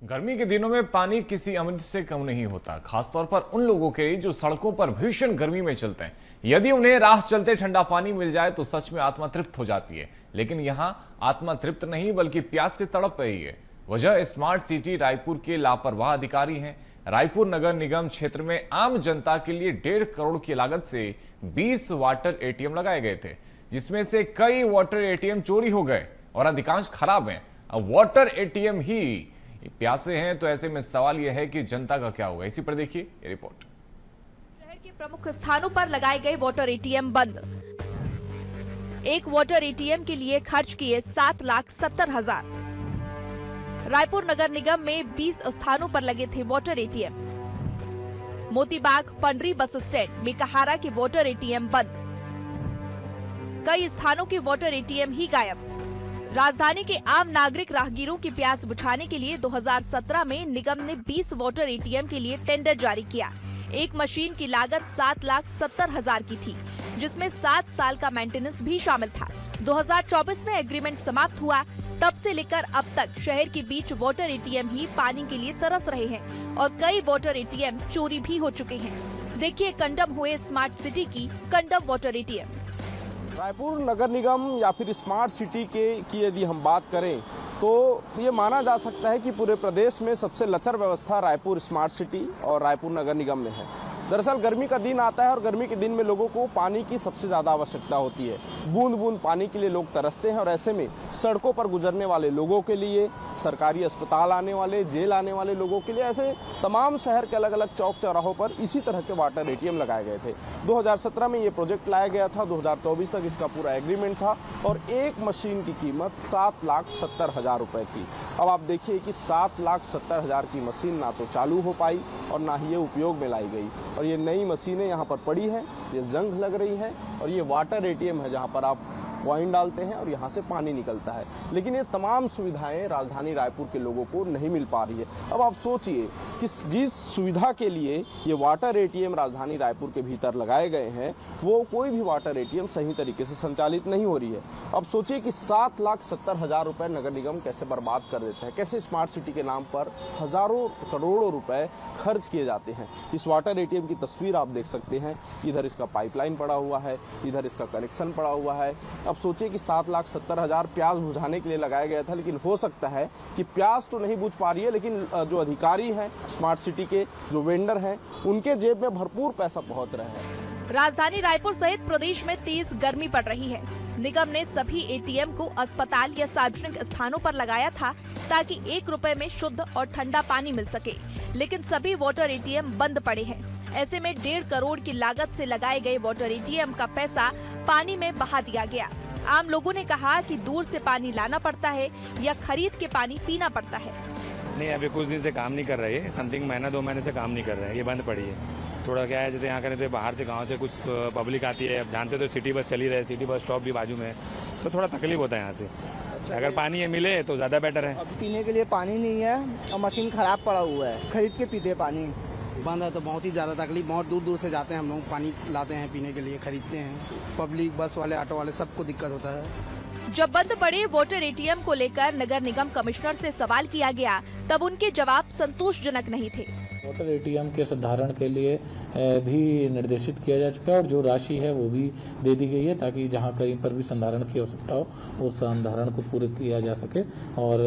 गर्मी के दिनों में पानी किसी अमृत से कम नहीं होता, खासतौर पर उन लोगों के लिए जो सड़कों पर भीषण गर्मी में चलते हैं। यदि उन्हें राह चलते ठंडा पानी मिल जाए तो सच में आत्मा तृप्त हो जाती है, लेकिन यहाँ आत्मा तृप्त नहीं बल्कि प्यास से तड़प रही है। वजह स्मार्ट सिटी रायपुर के लापरवाह अधिकारी हैं। रायपुर नगर निगम क्षेत्र में आम जनता के लिए 1.5 करोड़ की लागत से 20 वाटर एटीएम लगाए गए थे, जिसमें से कई वाटर एटीएम चोरी हो गए और अधिकांश खराब हैं। अब वाटर एटीएम ही प्यासे हैं, तो ऐसे में सवाल यह है कि जनता का क्या होगा। इसी पर देखिए ये रिपोर्ट। शहर के प्रमुख स्थानों पर लगाए गए वाटर एटीएम बंद। एक वाटर एटीएम के लिए खर्च किए 7,70,000। रायपुर नगर निगम में 20 स्थानों पर लगे थे water ATM. Motibagh Pandri bus stand में कहारा के वाटर एटीएम बंद। कई स्थानों के वाटर एटीएम ही गायब। राजधानी के आम नागरिक राहगीरों की प्यास बुझाने के लिए 2017 में निगम ने 20 वाटर एटीएम के लिए टेंडर जारी किया। एक मशीन की लागत 7,70,000 की थी, जिसमें 7 साल का मेंटेनेंस भी शामिल था। 2024 में एग्रीमेंट समाप्त हुआ। तब से लेकर अब तक शहर के बीच वाटर एटीएम ही पानी के लिए तरस रहे हैं और कई वाटर एटीएम चोरी भी हो चुके हैं। देखिए कंडम हुए स्मार्ट सिटी की कंडम वाटर एटीएम। रायपुर नगर निगम या फिर स्मार्ट सिटी की यदि हम बात करें तो ये माना जा सकता है कि पूरे प्रदेश में सबसे लचर व्यवस्था रायपुर स्मार्ट सिटी और रायपुर नगर निगम में है। दरअसल गर्मी का दिन आता है और गर्मी के दिन में लोगों को पानी की सबसे ज़्यादा आवश्यकता होती है। बूंद बूंद पानी के लिए लोग तरसते हैं और ऐसे में सड़कों पर गुजरने वाले लोगों के लिए, सरकारी अस्पताल आने वाले, जेल आने वाले लोगों के लिए, ऐसे तमाम शहर के अलग अलग चौक चौराहों पर इसी तरह के वाटर एटीएम लगाए गए थे। 2017 में ये प्रोजेक्ट लाया गया था, 2024 तक इसका पूरा एग्रीमेंट था और एक मशीन की कीमत 7,70,000 रुपए थी। अब आप देखिए कि 7,70,000 की मशीन ना तो चालू हो पाई और ना ही ये उपयोग में लाई गई और ये नई मशीनें यहाँ पर पड़ी हैं, ये जंग लग रही है और ये वाटर एटीएम है जहाँ पर आप कॉइन डालते हैं और यहाँ से पानी निकलता है। लेकिन ये तमाम सुविधाएं राजधानी रायपुर के लोगों को नहीं मिल पा रही है। अब आप सोचिए कि जिस सुविधा के लिए ये वाटर एटीएम राजधानी रायपुर के भीतर लगाए गए हैं, वो कोई भी वाटर एटीएम सही तरीके से संचालित नहीं हो रही है। अब सोचिए कि 7,70,000 रुपए नगर निगम कैसे बर्बाद कर देता है, कैसे स्मार्ट सिटी के नाम पर हजारों करोड़ों रुपए खर्च किए जाते हैं। इस वाटर एटीएम की तस्वीर आप देख सकते हैं। इधर इसका पाइपलाइन पड़ा हुआ है, इधर इसका कनेक्शन पड़ा हुआ है। अब सोचिए कि 7,70,000 प्यास बुझाने के लिए लगाया गया था, लेकिन हो सकता है कि प्यास तो नहीं बुझ पा रही है, लेकिन जो अधिकारी हैं स्मार्ट सिटी के, जो वेंडर हैं, उनके जेब में भरपूर पैसा पहुंच रहा है। राजधानी रायपुर सहित प्रदेश में तेज गर्मी पड़ रही है। निगम ने सभी एटीएम को अस्पताल या सार्वजनिक स्थानों पर लगाया था ताकि 1 रुपए में शुद्ध और ठंडा पानी मिल सके, लेकिन सभी वाटर एटीएम बंद पड़े हैं। ऐसे में 1.5 करोड़ की लागत से लगाए गए वाटर एटीएम का पैसा पानी में बहा दिया गया। आम लोगों ने कहा कि दूर से पानी लाना पड़ता है या खरीद के पानी पीना पड़ता है। नहीं, अभी कुछ दिन से काम नहीं कर रही है, समथिंग महीना 2 महीने से काम नहीं कर रहे हैं, ये बंद पड़ी है। थोड़ा क्या है, जैसे यहाँ करें तो बाहर से गांव से कुछ पब्लिक आती है, अब जानते तो सिटी बस चली रहे, सिटी बस स्टॉप भी बाजू में है, तो थोड़ा तकलीफ होता है यहाँ से। अगर पानी ये मिले तो ज्यादा बेटर है। पीने के लिए पानी नहीं है और मशीन खराब पड़ा हुआ है, खरीद के पीते पानी। बंद है तो बहुत ही ज़्यादा तकलीफ, बहुत दूर दूर से जाते हैं हम लोग, पानी लाते हैं पीने के लिए, खरीदते हैं। पब्लिक, बस वाले, ऑटो वाले, सबको दिक्कत होता है। जब बंद पड़े वाटर एटीएम को लेकर नगर निगम कमिश्नर से सवाल किया गया, तब उनके जवाब संतोषजनक नहीं थे। वाटर एटीएम के संधारण के लिए भी निर्देशित किया जा चुका है और जो राशि है वो भी दे दी गई है, ताकि जहां कहीं पर भी संधारण की आवश्यकता हो उस संधारण को पूरा किया जा सके और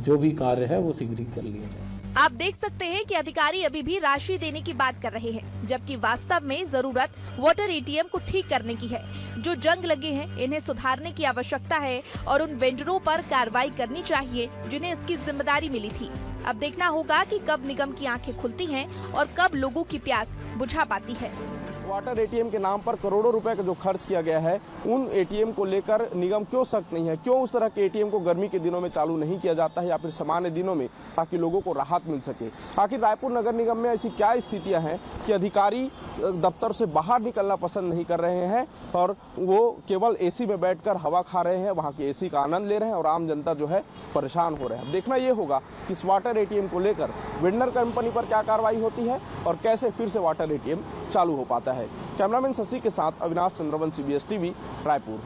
जो भी कार्य है वो शीघ्र कर लिया जाए। आप देख सकते हैं कि अधिकारी अभी भी राशि देने की बात कर रहे हैं, जबकि वास्तव में जरूरत वाटर एटीएम को ठीक करने की है। जो जंग लगे हैं इन्हें सुधारने की आवश्यकता है और उन वेंडरों पर कार्रवाई करनी चाहिए जिन्हें इसकी जिम्मेदारी मिली थी। अब देखना होगा कि कब निगम की आंखें खुलती हैं और कब लोगों की प्यास बुझा पाती है। वाटर एटीएम के नाम पर करोड़ों रुपए का जो खर्च किया गया है, उन एटीएम को लेकर निगम क्यों सख्त नहीं है? क्यों उस तरह के एटीएम को गर्मी के दिनों में चालू नहीं किया जाता है या फिर सामान्य दिनों में, ताकि लोगों को राहत मिल सके? आखिर रायपुर नगर निगम में ऐसी क्या स्थितियां हैं कि अधिकारी दफ्तर से बाहर निकलना पसंद नहीं कर रहे हैं और वो केवल एसी में बैठकर हवा खा रहे हैं, वहाँ के एसी का आनंद ले रहे हैं और आम जनता जो है परेशान हो रहे हैं। देखना ये होगा कि इस वाटर एटीएम को लेकर वेंडर कंपनी पर क्या कार्रवाई होती है और कैसे फिर से वाटर एटीएम चालू हो पाता है। कैमरामैन शशि के साथ अविनाश चंद्रवंशी, CBS TV, रायपुर।